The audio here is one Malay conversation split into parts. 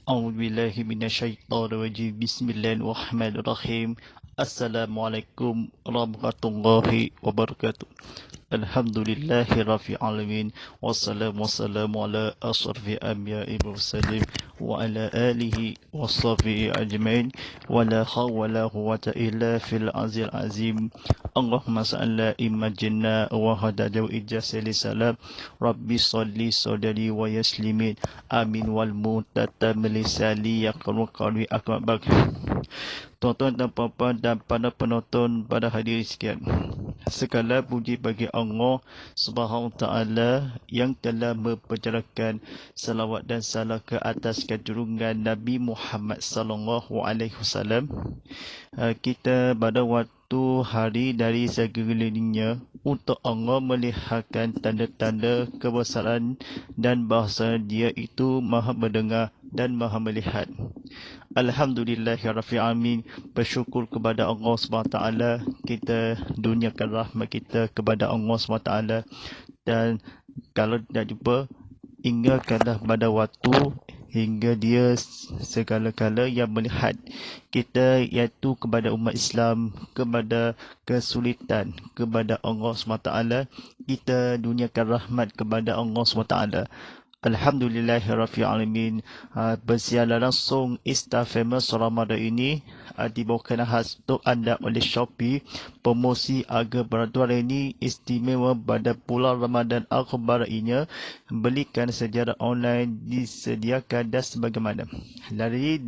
أعوذ بالله من الشيطان الرجيم بسم الله الرحمن الرحيم السلام عليكم ورحمة الله وبركاته الحمد لله رب العالمين والسلام والسلام على أشرف الأنبياء والمرسلين وعلى آله وصحبه أجمعين ولا حول ولا قوة إلا في العزيز العظيم اللهم صل على إمامنا وهدى وإجازة السلام ربي صلي صدري ويسلمين آمين والمتتم لسالي يقرأ قولي أكبر. Tuan-tuan dan puan-puan dan para penonton pada hadirin sekalian, segala puji bagi Allah Subhanahu Wa Taala yang telah mempercayakan salawat dan salam ke atas kejurungan Nabi Muhammad sallallahu alaihi wasallam. Kita pada waktu hari dari sekelilingnya untuk Allah melihatkan tanda-tanda kebesaran dan bahasa Dia itu Maha mendengar dan Maha melihat. Alhamdulillahirabbil alamin, bersyukur kepada Allah SWT. Kita duniakan rahmat kita kepada Allah SWT, dan kalau tidak jumpa, ingatkanlah pada waktu hingga Dia segala-gala yang melihat kita, iaitu kepada umat Islam, kepada kesulitan, kepada Allah SWT. Kita duniakan rahmat kepada Allah SWT. Alhamdulillahirrahmanirrahim. Bersiaran langsung Insta Famous Ramadan ini dibawakan khas untuk anda oleh Shopee. Promosi harga beratur ini istimewa pada bulan Ramadan Akbar ini. Belikan secara online disediakan dan sebagaimana. Dari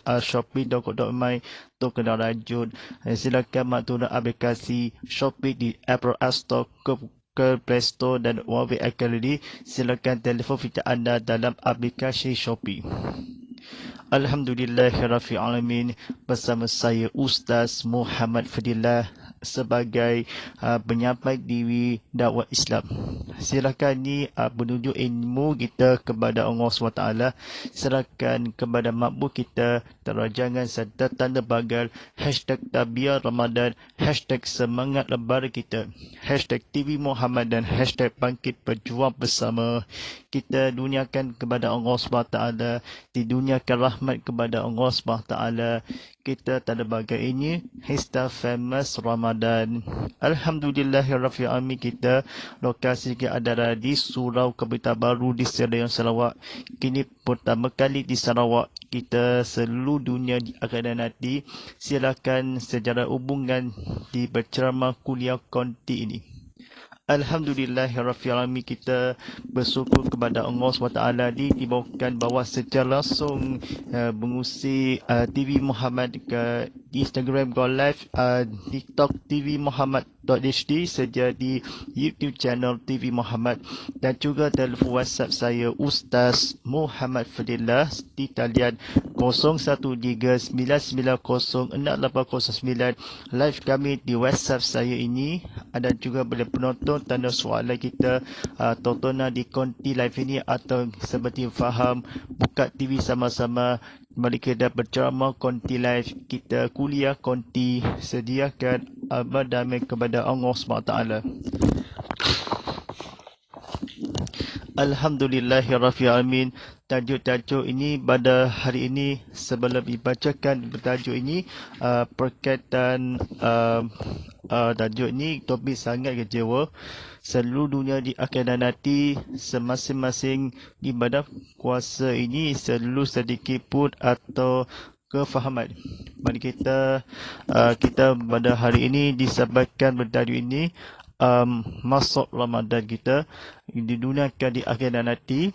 Shopee.com.my untuk kena rajut. Silakan maklumat aplikasi Shopee di Apple App Store ke Play Store dan Huawei Gallery. Silakan telefon fitur anda dalam aplikasi Shopee. Alhamdulillahirabbil alamin, bersama saya Ustaz Muhammad Fadillah sebagai penyampai diri dakwah Islam. Silakan ni penunjuk ilmu kita kepada Allah SWT. Silakan kepada makbul kita terajangan serta tanda bagal #Tabiat Ramadan, #Semangat Lebaran kita, #TV Muhammad dan #Bangkit Berjuang Bersama. Kita duniakan kepada Allah SWT, diduniakan rahmat kepada Allah SWT. Kita tanda bagai ini Insta Famous Ramadan. Alhamdulillahirabbil alamin, kita lokasi kita adalah di Surau Kebayoran Baru di Serian Sarawak. Kini pertama kali di Sarawak. Kita seluruh dunia akan nanti. Silakan sejarah hubungan di berceramah kuliah konti ini. Alhamdulillahirabbil alamin, kita bersyukur kepada Allah SWT dibawakan bawah secara langsung mengusi TV Muhammad ke Instagram Go Live, TikTok TV Muhammad.hd, sedia di YouTube channel TV Muhammad, dan juga telefon WhatsApp saya Ustaz Muhammad Fadillah di talian 0139906809. Live kami di WhatsApp saya ini. Ada juga boleh penonton tanda soalan kita tontonan di konti live ini, atau seperti faham buka TV sama-sama. Mari kita berceramah konti live, kita kuliah konti, sediakan abad damai kepada Allah SWT. Alhamdulillahirabbil alamin. Tajuk-tajuk ini pada hari ini, sebelum dibacakan tajuk ini, berkaitan tajuk ini topik sangat kecewa. Seluruh dunia di akan nanti semasing-masing ibadah kuasa ini seluruh sedikit pun atau kefahaman. Mari kita pada hari ini disabitkan bertajuk ini masuk Ramadan kita diduniakan di akhirat nanti.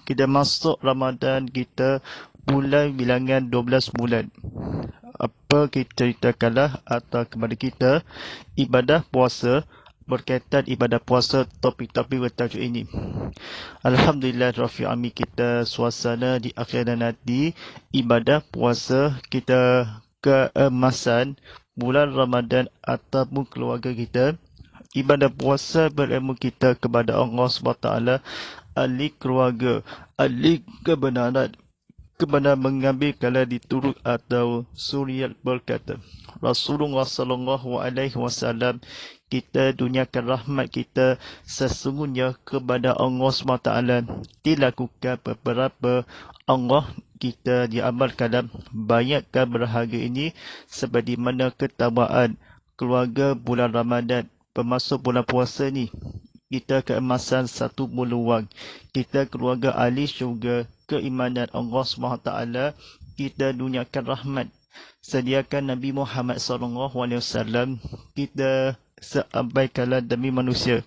Kita masuk Ramadan kita bulan bilangan 12 bulan. Apa kita ceritakanlah atau kepada kita ibadah puasa, berkaitan ibadah puasa, topik-topik bertajuk ini. Alhamdulillahirabbil alamin, kita suasana di akhirat nanti ibadah puasa kita, keemasan bulan Ramadan ataupun keluarga kita. Ibadah puasa berilmu kita kepada Allah SWT, ahli keluarga, ahli kebenaran, kebenaran mengambil kala diturut atau suriat berkata, Rasulullah sallallahu alaihi wasallam, kita duniakan rahmat kita sesungguhnya kepada Allah SWT dilakukan beberapa Allah kita diamalkan banyakkan berharga ini seperti mana ketamaan keluarga bulan Ramadan, pemasuk bulan puasa ni. Kita keemasan satu peluang. Kita keluarga ahli syurga, keimanan Allah SWT, kita duniakan rahmat. Sediakan Nabi Muhammad SAW, kita seabaikanlah demi manusia.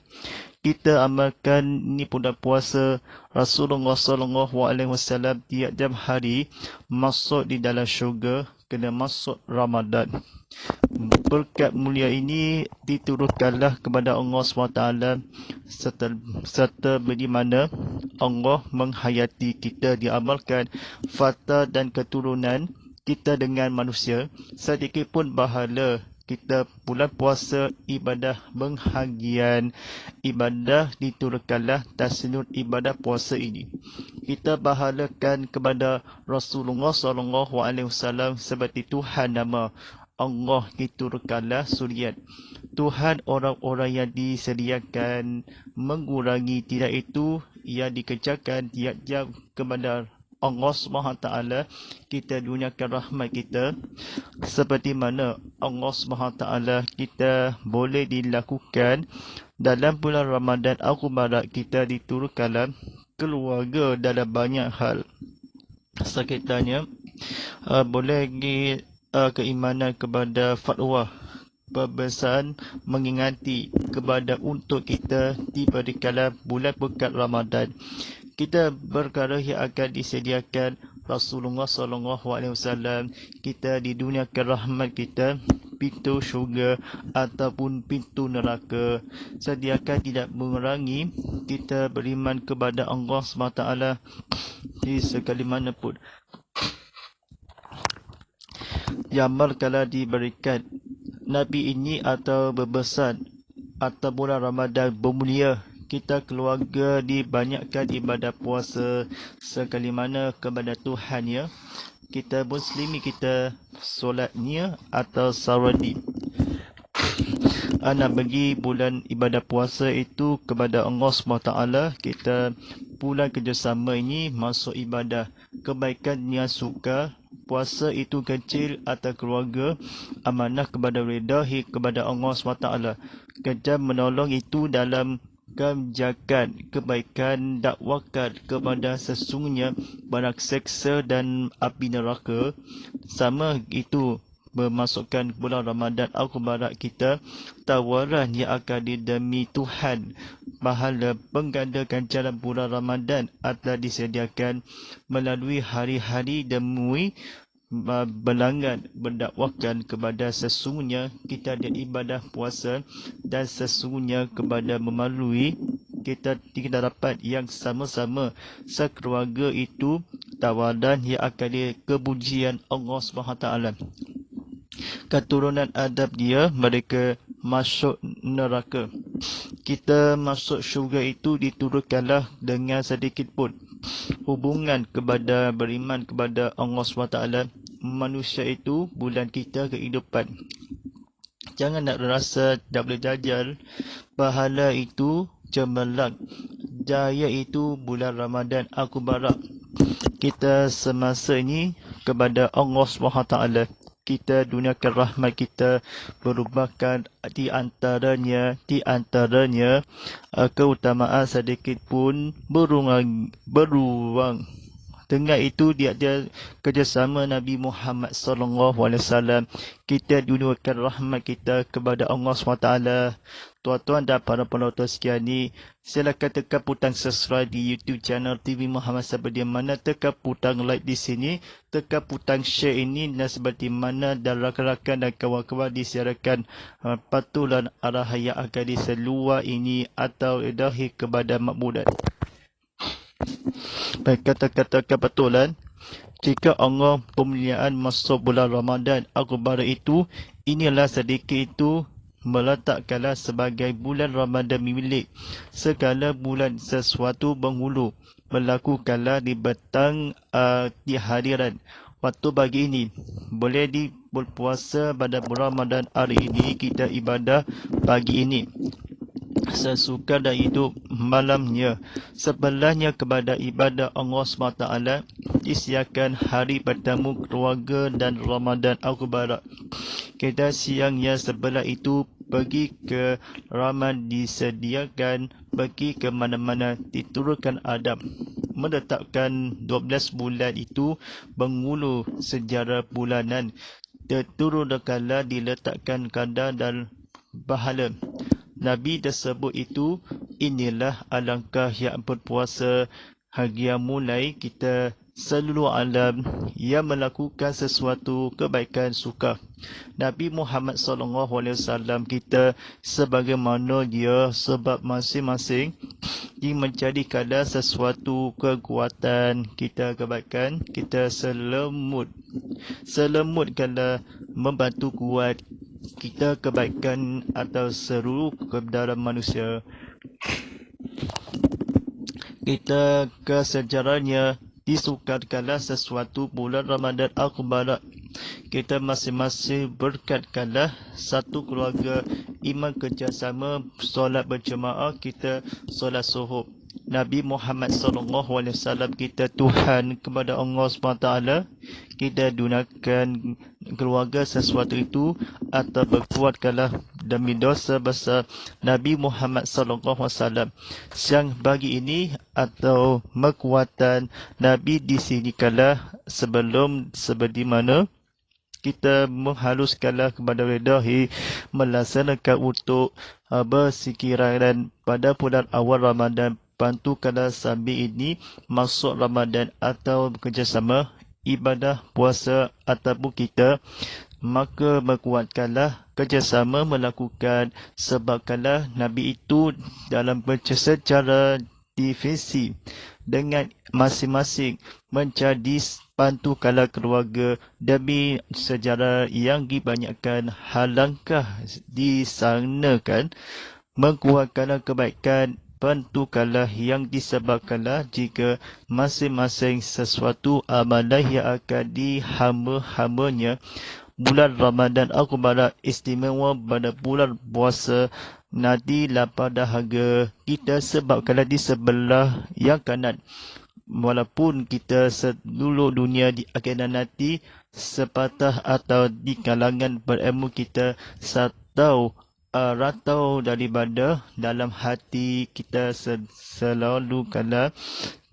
Kita amalkan ni bulan puasa Rasulullah SAW tiap-tiap hari masuk di dalam syurga, kena masuk Ramadan. Berkat mulia ini diturunkanlah kepada Allah SWT serta bagaimana Allah menghayati kita diamalkan fata dan keturunan kita dengan manusia. Sedikit pun bahala kita bulan puasa ibadah penghagian, ibadah diturunkanlah tasnun ibadah puasa ini. Kita bahalakan kepada Rasulullah SAW seperti Tuhan nama Allah diturunkanlah suriat. Tuhan orang-orang yang disediakan mengurangi, tidak itu yang dikerjakan tiap-tiap kepada Allah SWT, kita duniakan rahmat kita seperti mana Allah SWT kita boleh dilakukan dalam bulan Ramadan Al-Mubarak. Kita diturunkan keluarga dalam banyak hal. Sekitarnya boleh keimanan kepada fatwa pembesaran mengingati kepada untuk kita diberikan bulan berkat Ramadan. Kita perkara yang akan disediakan Rasulullah SAW, kita diduniakan rahmat kita, pintu syurga ataupun pintu neraka. Sediakan tidak mengurangi kita beriman kepada Allah SWT di sekali mana pun. Yamal kala diberikan Nabi ini atau berbesan atau bulan Ramadan bermulia, kita keluarga dibanyakkan ibadah puasa sekali mana kepada Tuhan ya. Kita muslimi kita solatnya atau saradi. Anak bagi bulan ibadah puasa itu kepada Allah SWT. Kita bulan kerjasama ini masuk ibadah kebaikan yang suka. Puasa itu kecil atau keluarga, amanah kepada reda kepada Allah SWT. Kerja menolong itu dalam kebijakan kebaikan, dakwakan kepada sesungguhnya barang seksa dan api neraka. Sama itu memasukkan bulan Ramadan Al-Mubarak kita, tawaran yang akan didemi Tuhan, pahala penggandakan jalan bulan Ramadan adalah disediakan melalui hari-hari demi berlanggan berdakwakan kepada sesungguhnya kita ada ibadah puasa dan sesungguhnya kepada melalui kita dapat yang sama-sama sekeluarga itu tawaran yang akan kepujian Allah SWT. Keturunan adab dia mereka masuk neraka. Kita masuk syurga itu diturunkanlah dengan sedikit pun hubungan kepada beriman kepada Allah SWT. Manusia itu bulan kita kehidupan. Jangan nak rasa tak boleh jajal. Pahala itu cemerlang. Jaya itu bulan Ramadan Al-Mubarak. Kita semasa ini kepada Allah SWT. Kita duniakan rahmat kita berubahkan di antaranya keutamaan sedikit pun beruang. Dengan itu dia kerjasama Nabi Muhammad SAW. Kita duniakan rahmat kita kepada Allah SWT. Tuan-tuan dan para penonton sekalian ni, silakan tekan butang subscribe di YouTube channel TV Muhammad seperti mana, tekan butang like di sini, tekan butang share ini dan seperti mana dan rakan-rakan dan kawan-kawan disiarkan patulan arah yang akan diseluar ini atau edahi kepada makbudat. Baik, kata-kata kebetulan, jika Allah pemuliaan masuk bulan Ramadan Al-Mubarak itu, inilah sedikit itu meletakkanlah sebagai bulan Ramadan milik segala bulan sesuatu penghulu. Melakukanlah di petang di hadiran waktu pagi ini. Boleh berpuasa pada bulan Ramadan hari ini, kita ibadah pagi ini. sesuka dan hidup malamnya. Sebelahnya kepada ibadah Allah SWT disiapkan hari bertemu keluarga dan Ramadan Al-Mubarak. Kita siangnya sebelah itu pergi ke Ramadan disediakan, pergi ke mana-mana diturunkan adab. Menetapkan 12 bulan itu bermula sejarah bulanan. Terturun kala diletakkan kadar dan pahala. Nabi tersebut itu, inilah alangkah yang berpuasa hingga mulai kita seluruh alam yang melakukan sesuatu kebaikan suka. Nabi Muhammad SAW kita sebagaimana dia, sebab masing-masing dia menjadikanlah sesuatu kekuatan kita kebaikan, kita selemutkanlah membantu kuat kita kebaikan atau seluruh kebenaran manusia. Kita kesejarahnya disukarkanlah sesuatu bulan Ramadan Al-Mubarak. Kita masing-masing berkatkanlah satu keluarga iman kerjasama, solat berjemaah, kita solat suhur. Nabi Muhammad SAW kita Tuhan kepada Allah SWT, kita gunakan keluarga sesuatu itu atau berkuatkanlah demi dosa besar Nabi Muhammad SAW. Siang bagi ini atau kekuatan Nabi di sini kala sebelum seperti mana kita menghaluskanlah kepada redahi melaksanakan untuk bersikiran pada bulan awal Ramadan. Bantukanlah sambil ini masuk Ramadan atau bekerjasama ibadah puasa ataupun kita, maka berkuatkanlah kerjasama melakukan, sebabkanlah Nabi itu dalam secara divisi dengan masing-masing menjadi bantukanlah keluarga demi sejarah yang dibanyakkan halangkah disanakan, menguatkanlah kebaikan, bantukanlah yang disebabkanlah jika masing-masing sesuatu amalan yang akan dihamba-hambanya. Bulan Ramadan Al-Mubarak istimewa pada bulan puasa nanti pada harga kita sebabkanlah di sebelah yang kanan. Walaupun kita seluruh dunia di akhirat nanti sepatah atau di kalangan berilmu kita satau ratau daripada dalam hati kita selalu kala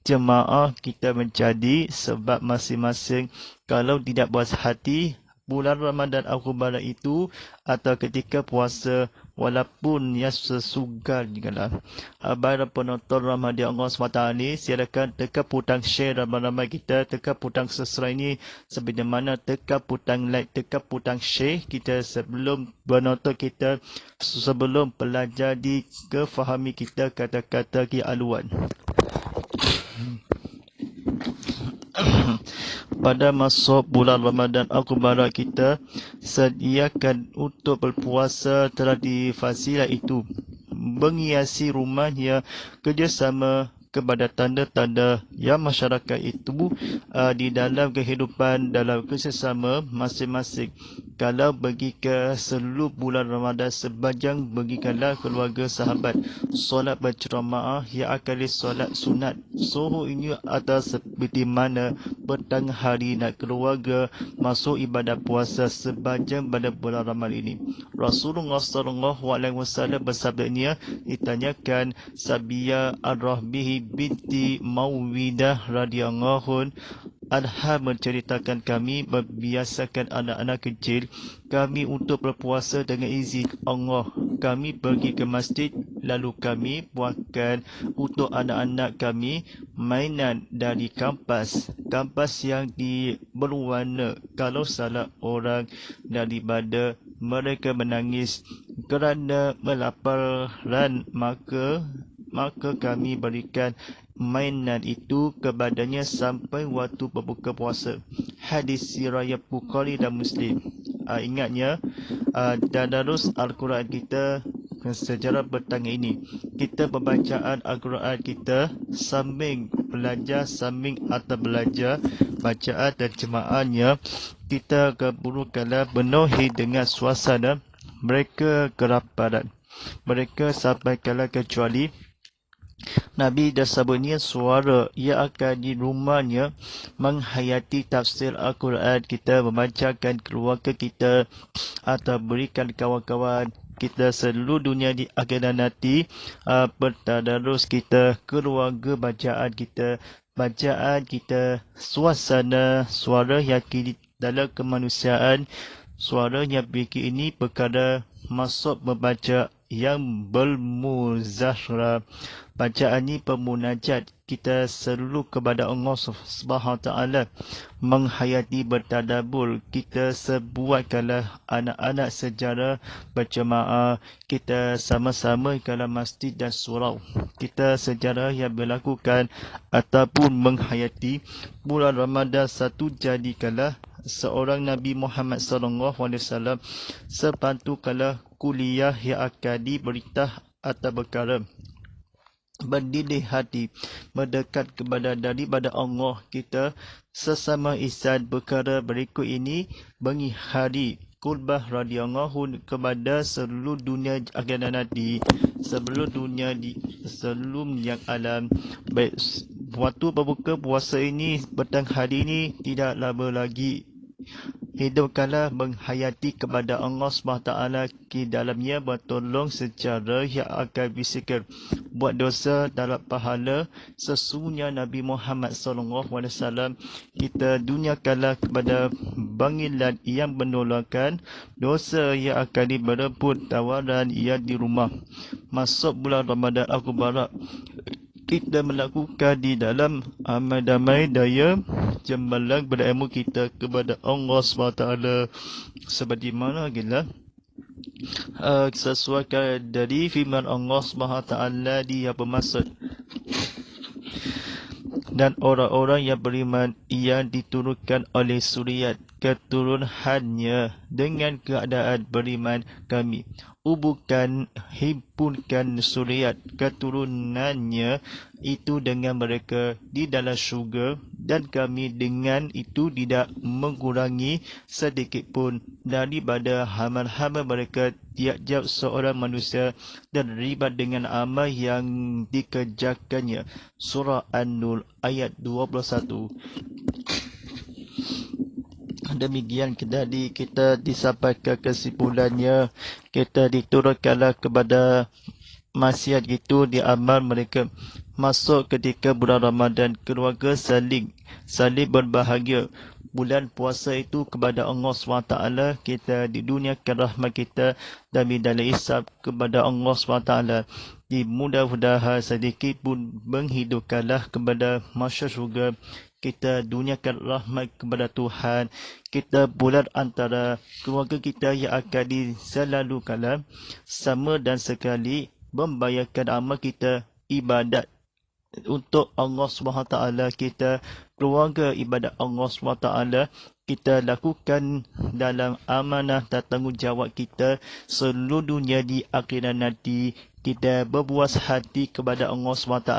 jemaah kita menjadi, sebab masing-masing kalau tidak puas hati bulan Ramadan Al-Mubarak itu atau ketika puasa walaupun yang sesugar juga para penonton Ramadan Allah SWT ni, silakan tekan putang share ramai-ramai kita, tekan putang subscribe ni seperti mana, tekan putang like, tekan putang share kita sebelum penonton kita, sebelum pelajar di kefahami kita kata-kata kealuan. Pada masuk bulan Ramadan Al-Mubarak kita sediakan untuk berpuasa telah difasilah itu menghiasi rumahnya kerjasama kepada tanda-tanda yang masyarakat itu di dalam kehidupan dalam kesesama masing-masing. Kalau pergi ke seluruh bulan Ramadan sepanjang pergikanlah keluarga sahabat solat berjemaah yang akan solat sunat subuh ini atau seperti mana petang hari nak keluarga masuk ibadah puasa sepanjang pada bulan Ramadan ini. Rasulullah SAW bersabda ini ditanyakan Sabiyah Ar-Rahbihi binti Mauwidah radhiyallahu anha menceritakan kami membiasakan anak-anak kecil kami untuk berpuasa dengan izin Allah. Kami pergi ke masjid lalu kami buatkan untuk anak-anak kami mainan dari kampas yang berwarna. Kalau salah orang daripada mereka menangis kerana melaparan, maka kami berikan mainan itu kepadanya sampai waktu berbuka puasa. Hadis riwayat Bukhari dan Muslim. Ingatnya tadarus Al-Quran kita sejarah petang ini. Kita pembacaan Al-Quran kita sambil belajar bacaan dan jemaahnya kita keburukanlah penuhi dengan suasana mereka keraparan. mereka sampai kala kecuali Nabi dah sabutnya suara ia akan di rumahnya menghayati tafsir Al-Quran kita, membacakan keluarga kita atau berikan kawan-kawan kita seluruh dunia di akhirat nanti, bertadarus kita, keluarga bacaan kita, suasana, suara yang dalam kemanusiaan, suara yang fikir ini perkara masuk membaca yang bermuzahrah. Bacaan ini pemunajat kita seluruh kepada Allah Subhanahu Taala, menghayati bertadabbur kita sebuatkanlah anak-anak sejarah berjemaah kita sama-sama dalam masjid dan surau kita sejarah yang berlakukan ataupun menghayati bulan Ramadan satu jadikanlah seorang Nabi Muhammad SAW sepantu kala kuliah yang akan diberitah atau berkara berdiri hati mendekat kepada daripada Allah kita sesama ihsan perkara berikut ini bengi hari Qurbah radhiyallahu kepada seluruh dunia akhirat nanti, seluruh dunia di sebelum yang alam. Baik, waktu berbuka puasa ini petang hari ini tidak lama lagi. Hidupkanlah menghayati kepada Allah SWT di dalamnya bertolong secara yang akan bisikir buat dosa dalam pahala sesungguhnya Nabi Muhammad SAW kita duniakanlah kepada banggilan yang menolakkan dosa yang akan diberebut tawaran yang di rumah masuk bulan Ramadan Al-Mubarak kita melakukan di dalam amal damai daya jembalang berilmu kita kepada Allah SWT seperti mana gila sesuaikan dari firman Allah SWT dia bermaksud dan orang-orang yang beriman yang diturunkan oleh suriat keturunannya dengan keadaan beriman kami himpunkan suriat keturunannya itu dengan mereka di dalam syurga dan kami dengan itu tidak mengurangi sedikit pun daripada amal-amal mereka tiap-tiap seorang manusia dan ribat dengan amal yang dikerjakannya. Surah An-Nur ayat 21. Demikian tadi kita disampaikan kesimpulannya kita diturunkanlah kepada maksiat itu di amal mereka masuk ketika bulan Ramadan keluarga saling berbahagia bulan puasa itu kepada Allah SWT kita di dunia rahmat kita dan dalam hisab kepada Allah SWT di mudah-mudahan sedikit pun menghidupkanlah kepada masyarakat syurga kita duniakan rahmat kepada Tuhan kita bulan antara keluarga kita yang akan diselalukan sama dan sekali membayarkan amal kita ibadat untuk Allah SWT kita keluarga ibadat Allah SWT kita lakukan dalam amanah dan tanggungjawab kita seluruh dunia di akhirat nanti kita berpuas hati kepada Allah SWT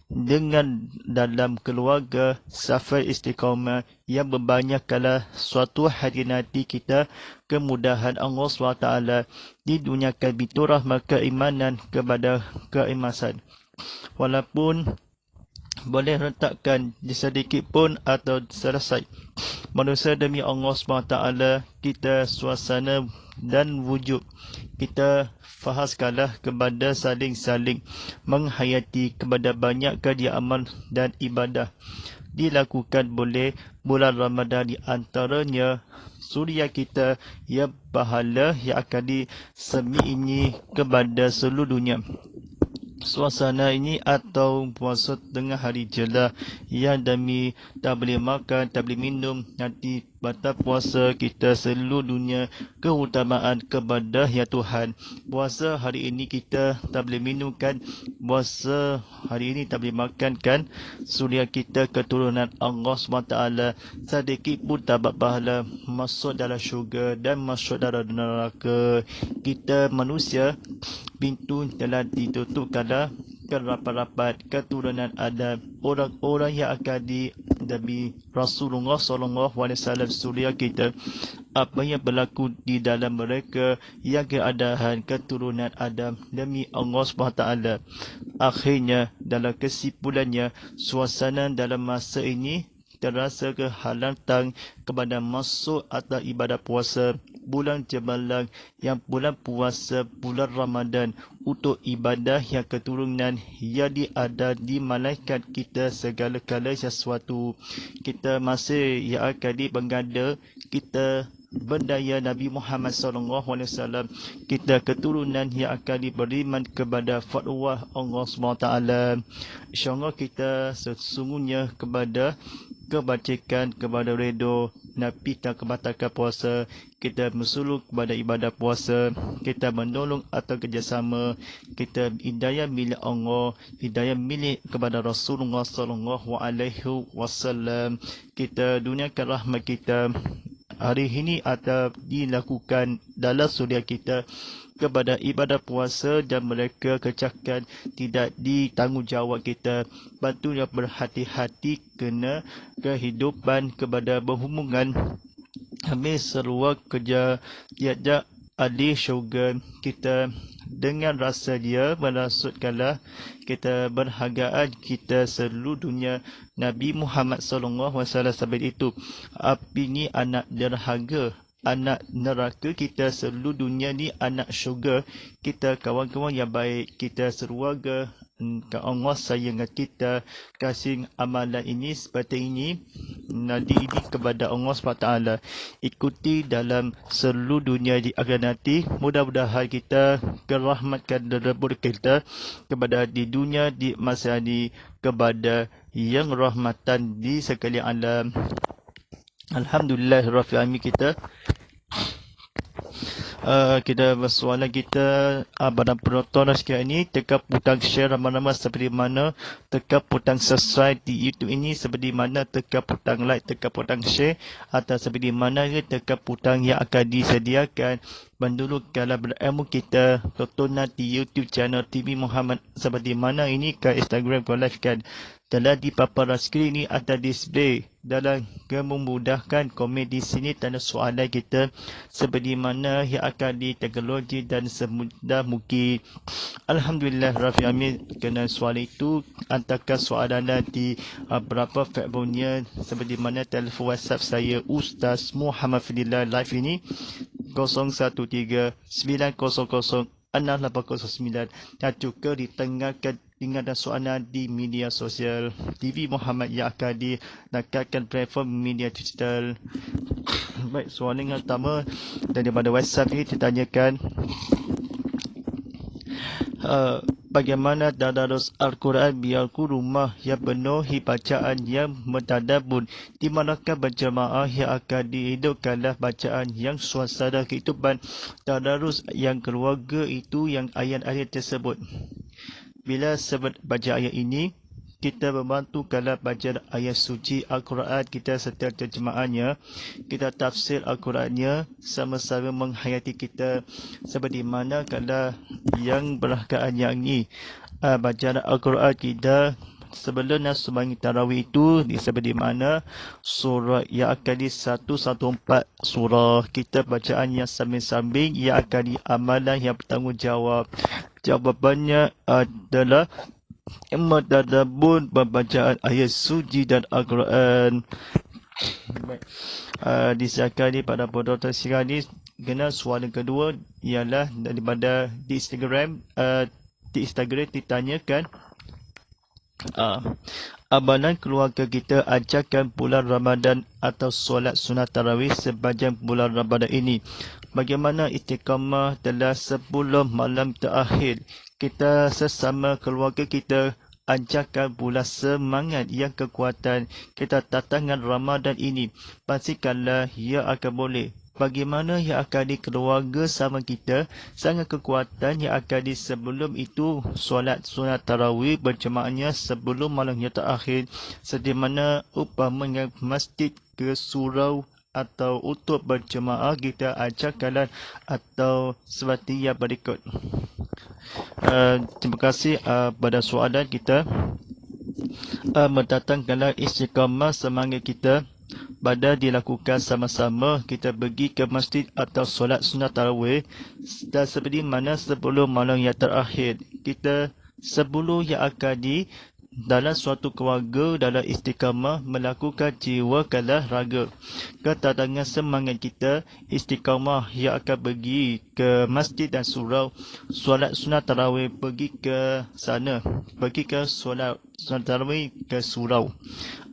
dengan dalam keluarga safar istiqamah yang berbanyakkanlah suatu hari nanti kita kemudahan Allah SWT di dunia biturah maka keimanan kepada keikhlasan walaupun boleh rentakkan sedikit pun atau selesai manusia demi Allah SWT kita suasana dan wujud kita fahaskanlah kepada saling-saling menghayati kepada banyak kerja amal dan ibadah dilakukan boleh bulan Ramadan di antaranya suria kita yang pahala yang akan disemi ini kepada seluruh dunia suasana ini atau puasa tengah hari jelah yang demi tak boleh makan, tak boleh minum nanti batal puasa kita seluruh dunia keutamaan kepada ya Tuhan puasa hari ini kita tak boleh minum kan puasa hari ini tak boleh makan kan suria kita keturunan Allah SWT sedikit pun tak dapat pahala masuk dalam syurga dan masuk dalam neraka kita manusia pintu telah ditutup kada kerapat-rapat keturunan Adam, orang-orang yang akan di Nabi Rasulullah SAW suria kita, apa yang berlaku di dalam mereka yang keadaan keturunan Adam demi Allah SWT. Akhirnya dalam kesimpulannya, suasana dalam masa ini terasa kehalatan kepada masuk atau ibadat puasa bulan Jemalang, yang bulan puasa bulan Ramadan, untuk ibadah yang keturunan yang ada di malaikat kita segala-gala sesuatu. Kita masih yang akan dibengada, kita berdaya Nabi Muhammad SAW, kita keturunan yang akan diberiman kepada fatwa Allah SWT. InsyaAllah kita sesungguhnya kepada kebajikan, kepada redha Nabi dan kebatalkan puasa, kita bersuluk kepada ibadah puasa, kita menolong atau kerjasama, kita hidayah milik Allah, hidayah milik kepada Rasulullah SAW. Kita duniakan rahmat kita hari ini atau dilakukan dalam suria kita kepada ibadah puasa, dan mereka kecakan tidak ditanggungjawab kita. Patutnya berhati-hati kena kehidupan kepada berhubungan habis seruak kerja tiada ahli syurga kita dengan rasa dia merasutkanlah kita berhargaan kita seluruh dunia. Nabi Muhammad SAW sabit itu, api ni anak derhaga, anak neraka kita seluruh dunia ni anak syurga. Kita kawan-kawan yang baik, kita seruaga ke Allah sayang kita, kasih amalan ini seperti ini nanti ini kepada Allah SWT. Ikuti dalam seluruh dunia di akhir nanti. Mudah-mudahan kita kerahmatkan rebur kita kepada di dunia di masa ini kepada yang rahmatan di sekalian alam. Alhamdulillah Rabbil Alamin. Kita bersoalan kita pada penonton sekarang ini, tekan butang share ramai-ramai seperti mana, tekan butang subscribe di YouTube ini seperti mana, tekan butang like, tekan butang share, atau seperti mana tekan butang yang akan disediakan penduduk kalau berilmu kita tontonan di YouTube channel TV Muhammad seperti mana ini ke Instagram ke live kan telah dipaparan skrin ini atau display dalam memudahkan komen di sini tanda soalan kita seperti mana yang akan di teknologi dan semudah mungkin. Alhamdulillah Rabbil Alamin, kena soalan itu hantarkan soalan di berapa platformnya seperti mana telefon WhatsApp saya Ustaz Muhammad Fidillah live ini 013-900-6809, dan juga ditengahkan dengan soalan di media sosial TV Muhammad yang akan dinaikkan platform media digital. Baik, soalan yang pertama daripada WhatsApp ini ditanyakan, bagaimana tadarus Al-Quran biarku rumah yang penuhi bacaan yang mentadabbur, di manakah berjemaah yang akan dihidupkanlah bacaan yang suasana kehidupan tadarus yang keluarga itu yang ayat-ayat tersebut. Bila sebut baca ayat ini, kita membantu kalau baca ayat suci Al-Quran kita serta terjemahannya, kita tafsir Al-Qurannya sama-sama menghayati kita seperti mana kalau yang berhargaan yang ini bacaan Al-Quran kita sebelum nak sembahyang tarawih itu seperti mana surah yang akan di 114 surah kita bacaan yang sambing-sambing yang akan diamalan yang bertanggungjawab. Jawabannya adalah mentadabbur pembacaan ayat suci dan Al-Quran. Disiapkan pada penonton sekarang ni. Kena soalan kedua ialah daripada di Instagram. Di Instagram ditanyakan, amalan keluarga kita ajarkan bulan Ramadan atau solat sunat tarawih sepanjang bulan Ramadan ini. Bagaimana istiqamah telah 10 malam terakhir. Kita sesama keluarga kita ajarkan pula semangat yang kekuatan kita tatangan Ramadan ini. Pastikanlah ia akan boleh. Bagaimana yang akan di keluarga sama kita, sangat kekuatan yang akan di sebelum itu solat sunat tarawih berjemaahnya sebelum malam yang terakhir. Sedimana upamanya masjid ke surau atau untuk berjemaah kita ajarkanlah atau seperti yang berikut. Terima kasih pada soalan kita. Mendatangkanlah istiqamah semangat kita pada dilakukan sama-sama kita pergi ke masjid atau solat sunat tarawih, dan seperti mana sebelum malam yang terakhir kita sebelum yang akan dalam suatu keluarga dalam istiqamah melakukan jiwa kalah raga. Kedatangan semangat kita istiqamah yang akan pergi ke masjid dan surau solat sunat tarawih, pergi ke sana, pergi ke solat sunat tarawih ke surau.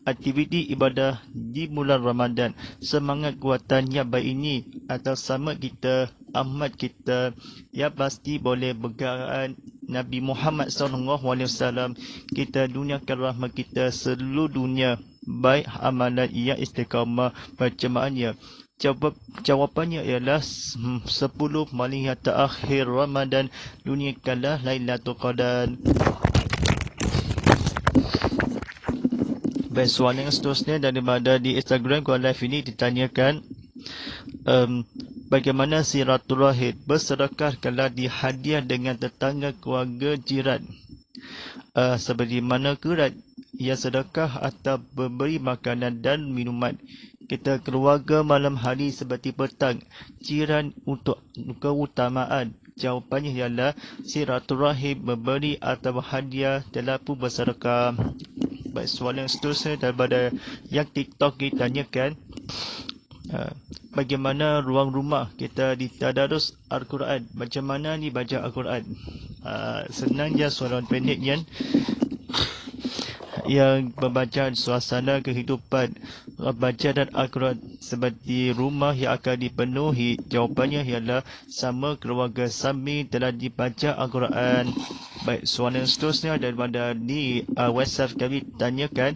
Aktiviti ibadah di bulan Ramadan, semangat kuatan yang baik ini atau sama kita, amat kita yang pasti boleh bergaraan Nabi Muhammad SAW. Kita duniakan rahmat kita seluruh dunia, baik amalan yang istiqamah berjemaahnya. Jawapannya ialah 10 malam yang terakhir Ramadan, duniakanlah Lailatul Qadar. Baik, soalan yang seterusnya daripada di Instagram Kuala Live ini ditanyakan, bagaimana silaturahim, bersedekah kalau dihadiah dengan tetangga, keluarga, jiran. Seperti mana kerat ia sedekah atau memberi makanan dan minuman. Kita keluarga malam hari seperti petang, jiran untuk keutamaan. Jawapannya ialah silaturahim, memberi atau hadiah dalam pun bersedekah. Baik, soalan yang seterusnya daripada yang TikTok ditanyakan, bagaimana ruang rumah kita di tadarus Al-Quran, macam mana ni baca Al-Quran. Senang je, soalan pendek yang pembacaan suasana kehidupan bacaan Al-Quran seperti rumah yang akan dipenuhi. Jawapannya ialah sama keluarga sambil telah dibaca Al-Quran. Baik, soalan seterusnya daripada di WhatsApp kami tanyakan,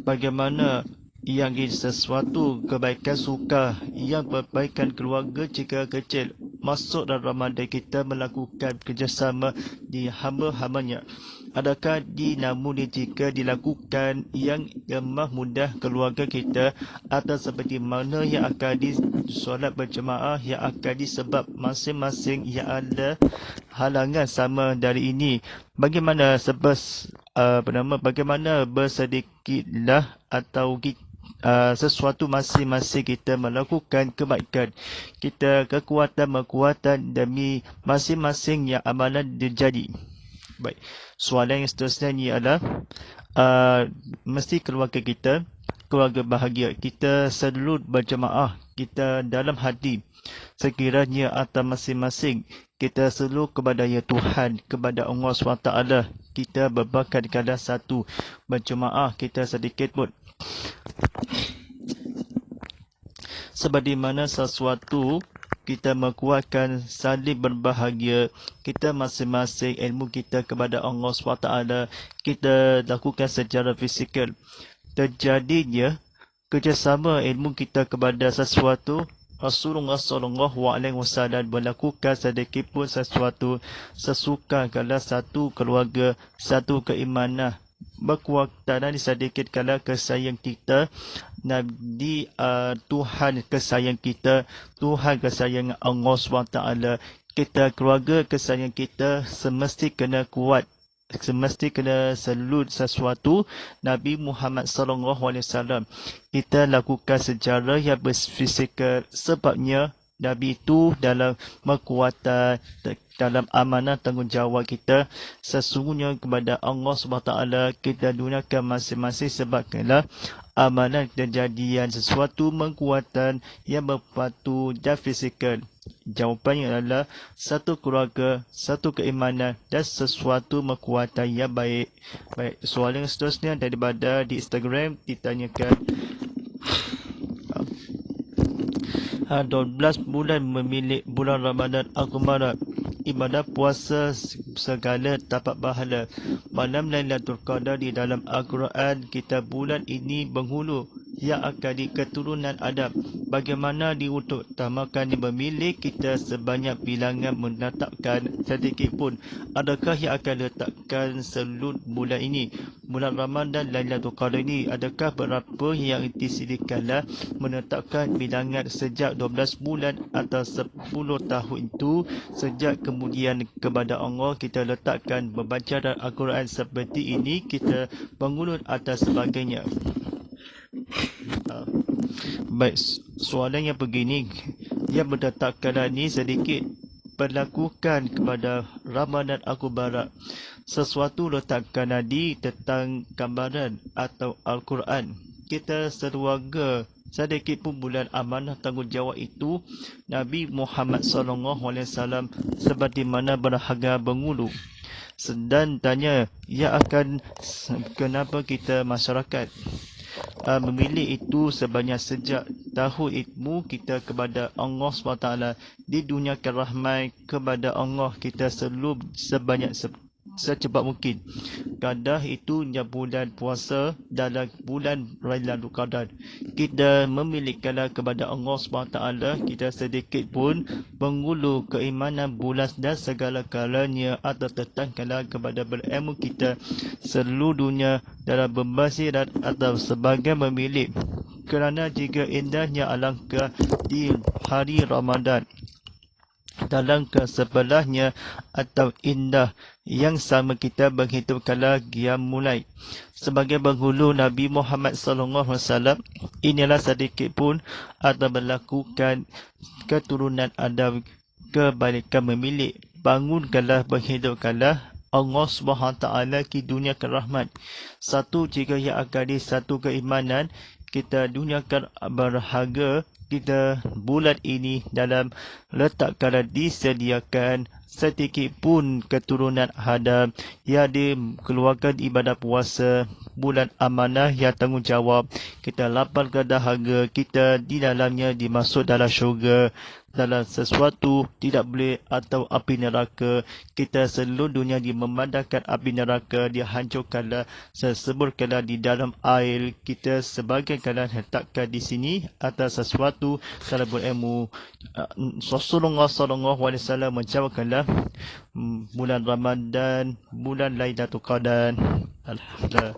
bagaimana yang sesuatu kebaikan suka yang perbaikan keluarga jika kecil masuk dalam Ramadan kita melakukan kerjasama di hamba-hambanya. Adakah namun jika dilakukan yang lemah mudah keluarga kita, atau seperti mana yang akan solat berjemaah yang akan disebab masing-masing yang ada halangan sama dari ini. Bagaimana bagaimana bersedekahlah atau sesuatu masing-masing kita melakukan kebaikan. Kita kekuatan demi masing-masing yang amalan terjadi. Baik, soalan yang seterusnya ni adalah mesti keluarga kita, keluarga bahagia kita seluruh berjemaah kita dalam hati. Sekiranya atas masing-masing kita seluruh kepada ya Tuhan, kepada Allah SWT, kita berbakat kepada satu berjemaah kita sedikit pun. Seperti mana sesuatu kita menguatkan saling berbahagia, kita masing-masing ilmu kita kepada Allah SWT kita lakukan secara fizikal. Terjadinya kerjasama ilmu kita kepada sesuatu, Rasulullah SAW melakukan sedikit pun sesuatu sesuka kalau satu keluarga, satu keimanan berkuatan sedikit kala kesayang kita Nabi, Tuhan kesayang kita, Tuhan kesayang Allah SWT, kita keluarga kesayang kita semesti kena kuat, semesti kena selut sesuatu Nabi Muhammad SAW. Kita lakukan secara yang berfizikal, sebabnya Nabi itu dalam kekuatan, dalam amanah tanggungjawab kita sesungguhnya kepada Allah SWT kita gunakan masing-masing sebabkanlah amalan kejadian sesuatu kekuatan yang berpatu dan fizikal. Jawapannya adalah satu keluarga, satu keimanan dan sesuatu kekuatan yang baik. Baik, soalan seterusnya daripada di Instagram ditanyakan, 12 bulan memilih bulan Ramadan Al-Qamar, ibadah puasa segala dapat pahala. Malam Lailatul Qadar di dalam Al-Quran kita bulan ini penghulu yang akan di keturunan Adam. Bagaimana diutamakan di memilih kita sebanyak bilangan menetapkan sedikit pun. Adakah yang akan letakkan seluruh bulan ini, bulan Ramadan Lailatul Qadar ini? Adakah berapa yang disediakanlah menetapkan bilangan sejak 12 bulan atau 10 tahun itu? Sejak kemudian kepada Allah kita letakkan membaca Al-Quran seperti ini, kita bangun atas sebagainya. Baik, soalan yang begini, yang menetapkan ini sedikit berlakukan kepada Ramadan Aku Barak. Sesuatu letakkan nadi tentang gambaran atau Al-Quran. Kita sekeluarga sedikit pun bulan amanah tanggungjawab itu Nabi Muhammad SAW seperti mana berharga berngulu. Dan tanya, ya akan kenapa kita masyarakat memilih itu sebanyak sejak tahun ilmu kita kepada Allah SWT, di dunia rahmat kepada Allah kita selalu sebanyak secepat mungkin. Kadar itu bulan puasa dalam bulan Lailatul Qadar. Kita memilikilah kepada Allah SWT, kita sedikit pun mengulu keimanan bulan dan segala kalanya atau tetangkalah kepada berilmu kita seluruh dunia dalam berbasirat atau sebagai memilih. Kerana jika indahnya alangkah di hari Ramadan dalam kesebelahnya atau indah yang sama kita berhitung kala dia mulai. Sebagai penghulu Nabi Muhammad SAW, inilah sedikit pun atau melakukan keturunan Adam kebalikan memilih. Bangunkanlah, berhidupkanlah Allah SWT ke dunia kerahmat. Satu, jika ia akan satu keimanan, kita duniakan berharga kita bulan ini dalam letak kala disediakan sedikit pun keturunan Adam yang dikeluarkan ibadat puasa bulan amanah yang tanggungjawab. Kita lapangkan dahaga kita di dalamnya dimasuk dalam syurga. Dalam sesuatu tidak boleh atau api neraka, kita seluruh dunia memandangkan api neraka, dihancurkanlah, seseburkanlah di dalam air. Kita sebagai kalian letakkan di sini atas sesuatu dalam berilmu. Rasulullah SAW menjawabkanlah bulan Ramadan, bulan Lailatul Qadar. Alhamdulillah.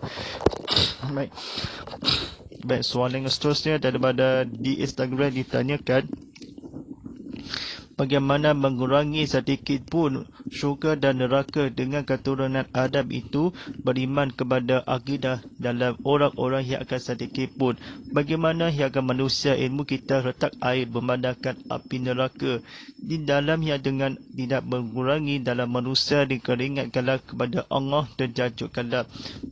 Baik, soalan yang seterusnya daripada di Instagram ditanyakan, bagaimana mengurangi sedikit pun syurga dan neraka dengan keturunan Adam itu beriman kepada akidah dalam orang-orang yang akan sedikit pun. Bagaimana yang akan manusia ilmu kita letak air memandangkan api neraka di dalamnya dengan tidak mengurangi dalam manusia dikeringatkanlah kepada Allah dan jajukkanlah.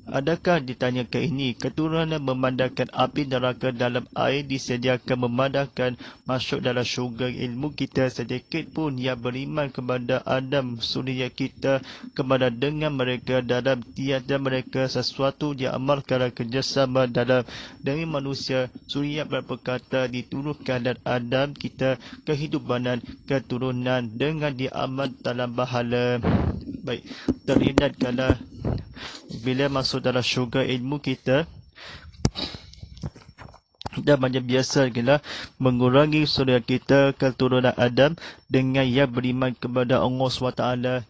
Adakah ditanyakan ini keturunan memandangkan api neraka dalam air disediakan memandangkan masuk dalam syurga ilmu kita sedikit pun yang beriman kepada Adam suria kita kepada dengan mereka dalam tiada mereka sesuatu yang amalkan kerjasama dalam dengan manusia suria berkata diturunkan dan Adam kita kehidupan dan keturunan dengan diamal dalam bahala. Baik, teringatkanlah bila masuk dalam syurga ilmu kita dan macam biasa adalah mengurangi saudara kita keturunan Adam dengan yang beriman kepada Allah SWT.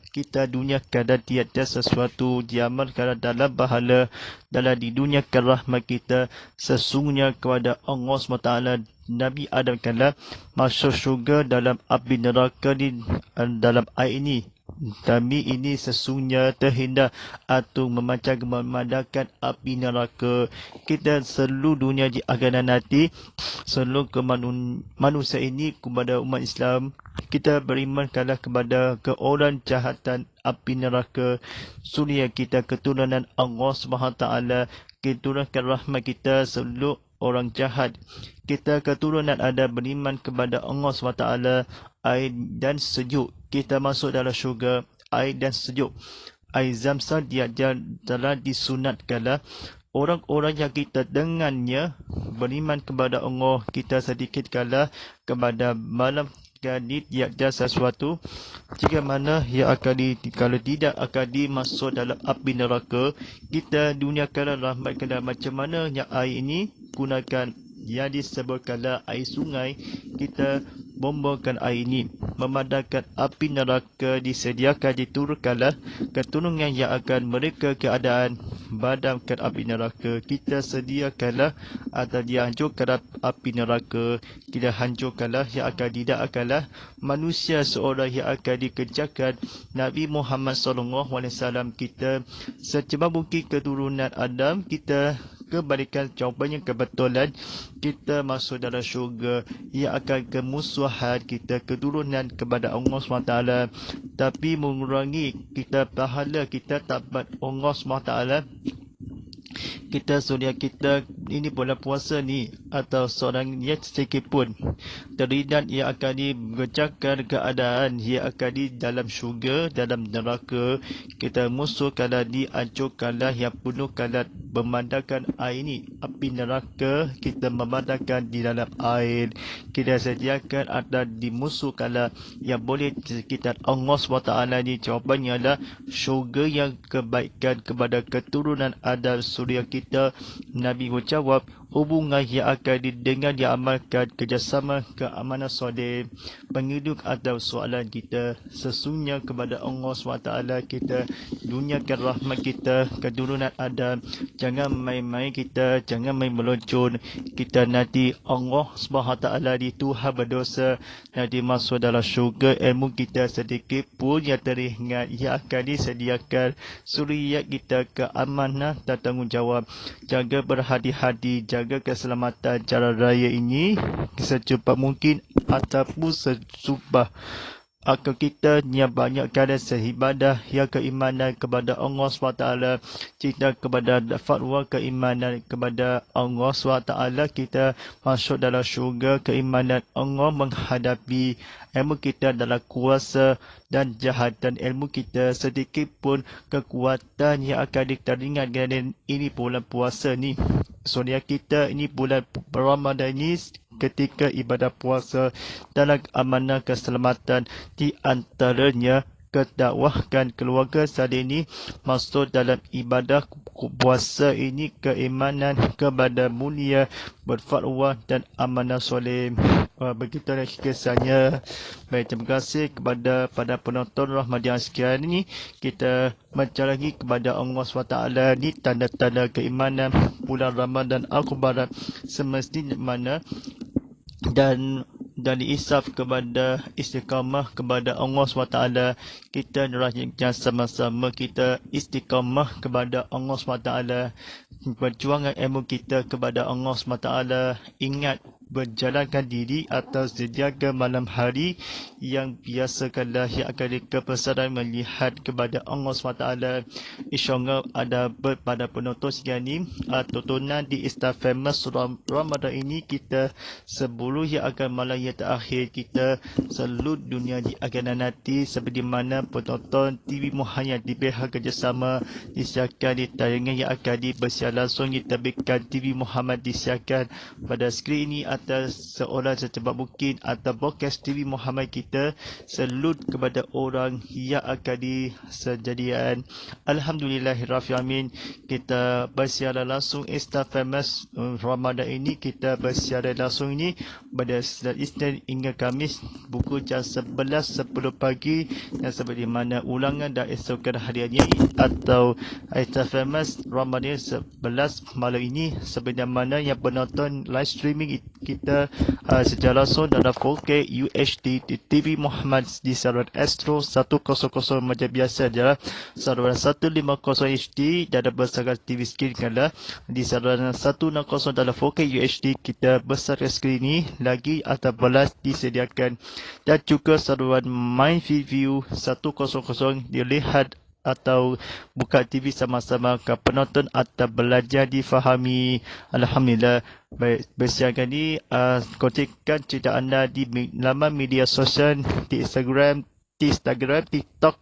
Kita dunia kadang tiada sesuatu diamalkan dalam bahala dalam di dunia rahmat kita sesungguhnya kepada Allah SWT. Nabi Adam kala masuk syurga dalam api neraka di dalam air ini. Kami ini sesungguhnya terhindar atau memandangkan api neraka. Kita seluruh dunia di aganan nanti, seluruh manusia ini kepada umat Islam, kita beriman kalah kepada ke orang jahatan api neraka. Suria kita keturunan Allah SWT, keturunan rahmat kita seluruh orang jahat. Kita keturunan ada beriman kepada Allah SWT, air dan sejuk. Kita masuk dalam syurga, air dan sejuk. Air Zamzam dia telah disunatkanlah. Orang-orang yang kita dengannya beriman kepada Allah, kita sedikit kalah kepada malam sekali tiada sesuatu jika mana ia akan kalau tidak akan dimasuk dalam api neraka. Kita duniakan rahmatkan macam mana yang air ini gunakan yang disebutkanlah air sungai. Kita bombakan air ini memadamkan api neraka, disediakan diturunkanlah keturunan yang akan mereka keadaan padamkan api neraka. Kita sediakanlah atau dihancurkan api neraka. Kita hancurkanlah yang akan tidak akanlah manusia seorang yang akan dikerjakan Nabi Muhammad SAW. Kita secepat mungkin keturunan Adam, kita kebalikan jawapannya kebetulan, kita masuk dalam syurga yang akan kemusuhan kita keturunan kepada Allah SWT, tapi mengurangi kita pahala kita tabat Allah SWT. Kita suria kita ini bulan puasa ni atau seorang yang sedikit pun teringat ia akan dikerjakan keadaan ia akan di dalam syurga, dalam neraka. Kita musuhkanlah, dihancurkanlah, yang penuhkanlah memandangkan air ini api neraka. Kita memandangkan di dalam air, kita sediakan atau dimusuhkanlah yang boleh sekitar Allah SWT ni. Jawapannya adalah syurga yang kebaikan kepada keturunan Adam suria kita. Nabi menjawab, hubungan yang akan didengar diamalkan kerjasama keamanan soleh. Penghidup atau soalan kita sesungguhnya kepada Allah SWT. Kita duniakan rahmat kita keturunan Adam. Jangan main-main kita, jangan main meluncur. Kita nanti Allah SWT di Tuhan berdosa, nanti masuk dalam syurga. Ilmu kita sedikit pun yang teringat yang akan disediakan suriat kita keamanan dan tanggungjawab. Jaga berhati-hati, jaga keselamatan jalan raya ini secepat mungkin ataupun sesubah. Akan kita yang banyak keadaan seibadah yang keimanan kepada Allah SWT, cinta kepada fatwa keimanan kepada Allah SWT. Kita masuk dalam syurga keimanan Allah menghadapi ilmu kita dalam kuasa dan jahatan ilmu kita sedikit pun kekuatan yang akan diteringat dengan ini bulan puasa ni. Sonia kita ini bulan Ramadan ini ketika ibadah puasa dalam amanah keselamatan di antaranya kedakwahkan keluarga saat ini masuk dalam ibadah puasa ini keimanan kepada mulia berfatwa dan amanah soleh. Begitulah kisahnya. Baik, terima kasih kepada pada penonton Rahmadian sekian ini. Kita mencari kepada Allah SWT ni tanda-tanda keimanan bulan Ramadan Al-Mubarak semestinya mana dan isaf kepada istiqamah kepada Allah SWT. Kita rajinkan sama-sama kita istiqamah kepada Allah SWT. Perjuangan ilmu kita kepada Allah SWT. Ingat berjalankan diri atau sediakan malam hari yang biasakanlah yang akan kepesanan melihat kepada Allah SWT. InsyaAllah ada pada penonton sekian ini tontonan di Insta Famous Ramadan ini. Kita sebelum yang akan malam yang terakhir kita seluruh dunia di akan nanti seperti mana penonton TV Muhammad di pihak kerjasama disiarkan di tayangan yang akan bersiar langsung diterbitkan TV Muhammad disiarkan pada skrin ini atas seorang secepat mungkin atau broadcast TV Muhammad kita selut kepada orang yang akan disediakan. Alhamdulillahirrahmanirrahim. Kita bersiaran langsung Insta Famous Ramadan ini. Kita bersiaran langsung ini pada Isnin hingga Khamis pukul jam 11.10 pagi dan seperti mana ulangan dan esokan hariannya atau Insta Famous Ramadan 11 malam ini seperti mana yang penonton live streaming kita secara langsung dalam 4K UHD di TV Muhammad di saluran Astro 100 macam biasa adalah saluran 150 HD dan besarkan TV screen kala di saluran 160 dalam 4K UHD kita besarkan skrin ini lagi atau belas disediakan dan juga saluran My View 100 dilihat atau buka TV sama-sama ke penonton atau belajar difahami. Alhamdulillah. Baik, bersiaran ini kontakkan cerita anda di laman media sosial di Instagram, TikTok,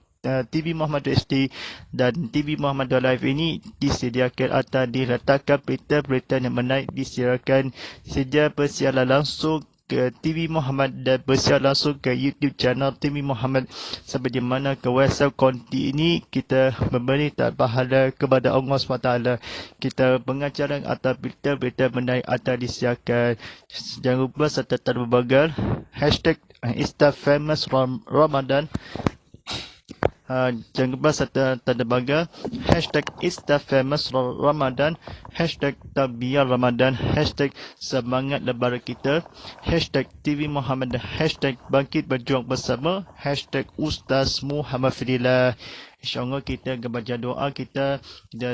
TV Muhammad HD dan TV Muhammad Live ini disediakan atau diletakkan berita-berita yang menarik disiarkan sejak persiaran langsung ke TV Muhammad dan bersiar langsung ke YouTube channel TV Muhammad. Seperti mana ke website konti ini kita memberi pahala kepada Allah SWT. Kita pengajaran atau berita-berita menarik atau disiarkan. Jangan lupa serta berbagai hashtag #InstaFamous Ramadan. Jangan lupa serta tanda bangga #InstaFamous Ramadan, #Tabiah Ramadan, #Semangat Lebaran Kita, #TV Muhammad, #Bangkit Berjuang Bersama, #Ustaz Muhammad Fadilah. InsyaAllah kita baca doa kita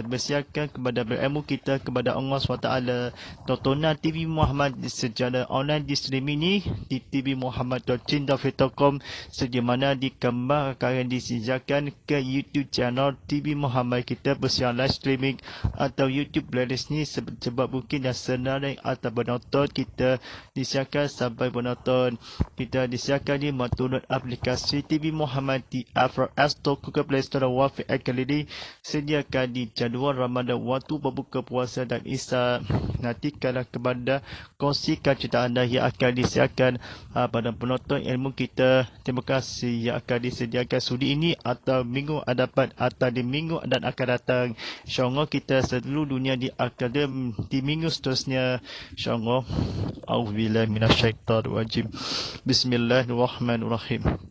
bersiarkan kepada berilmu kita kepada Allah SWT. Tontonan TV Muhammad secara online di stream ini di tvmuhammad.com sedia mana dikembangkan disiarkan ke YouTube channel TV Muhammad. Kita bersiar live streaming atau YouTube playlist ni sebab mungkin dah senarai atau penonton kita disiarkan sampai penonton. Kita disiarkan di menurut aplikasi TV Muhammad di Apple Store, Google Play Store, Wafi Al-Khalidi. Sediakan di jadual Ramadan waktu berbuka puasa dan Isyak. Nantikanlah kepada kongsikan cerita anda yang akan disiarkan pada penonton ilmu kita. Terima kasih yang akan disediakan sudi ini atau minggu hadapan atau di minggu dan akan datang. InsyaAllah kita seluruh dunia di akadem di minggu seterusnya. InsyaAllah. A'udzubillahi minasyaitanirrajim. Bismillahirrahmanirrahim.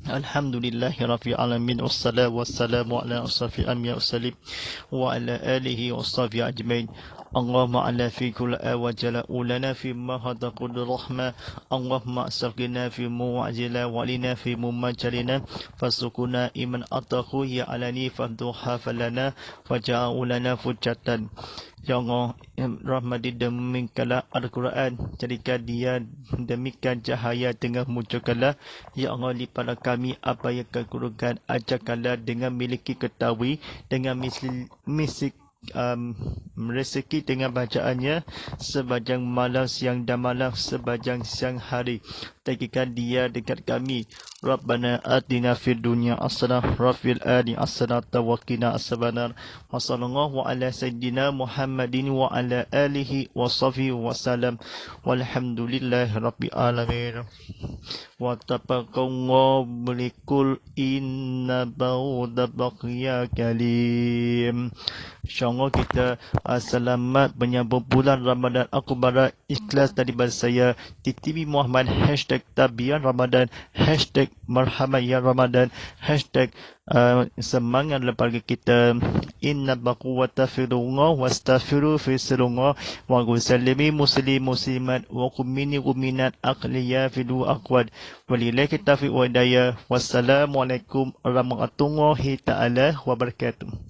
Alhamdulillahi Rabbil Alamin. Wassalatu wassalamu ala asrafil anbiya wassalim wa ala alihi wa sahbihi ajmain. Allahumma ala fi kulli awajala ulana fi ma hadaqul rahmah. Allahumma asrqina fi mu'ajila walina fi mumajalina fasukuna iman atahu ya alani fadduha falana waja'ulana fujatan. Ya Allah, rahmati demikianlah Al-Quran, jadikan dia demikian cahaya tengah munculkanlah. Ya Allah, lipat kami apa yang kau kurungkan, ajarkanlah dengan miliki ketahui, dengan rezeki dengan bacaannya sepanjang malam siang dan malam sepanjang siang hari. Tagikan dia dekat kami. Rabbana atina fid dunya hasanah wa fil akhirati hasanah wa qina azabannar. Wa sallallahu ala sayyidina Muhammadin wa ala alihi wa sahbihi wa sallam. Walhamdulillahi rabbil alamin. Wa taqaqqallahu bilikul inna ba'da baqiya kalim. InsyaAllah kita selamat menyambung bulan Ramadan Akbar. Ikhlas daripada saya di TV Muhammad, #Tabiah Ramadan, #Marhaban ya Ramadan, semangat lepas kita. Inna baqwata firullah wastaghfiru fi sirullah wa gusallimi muslimat wa kumini kuminat aqliya fidu aqwad walillahi taufiq wa hidayah. Wassalamualaikum warahmatullahi ta'ala wabarakatuh.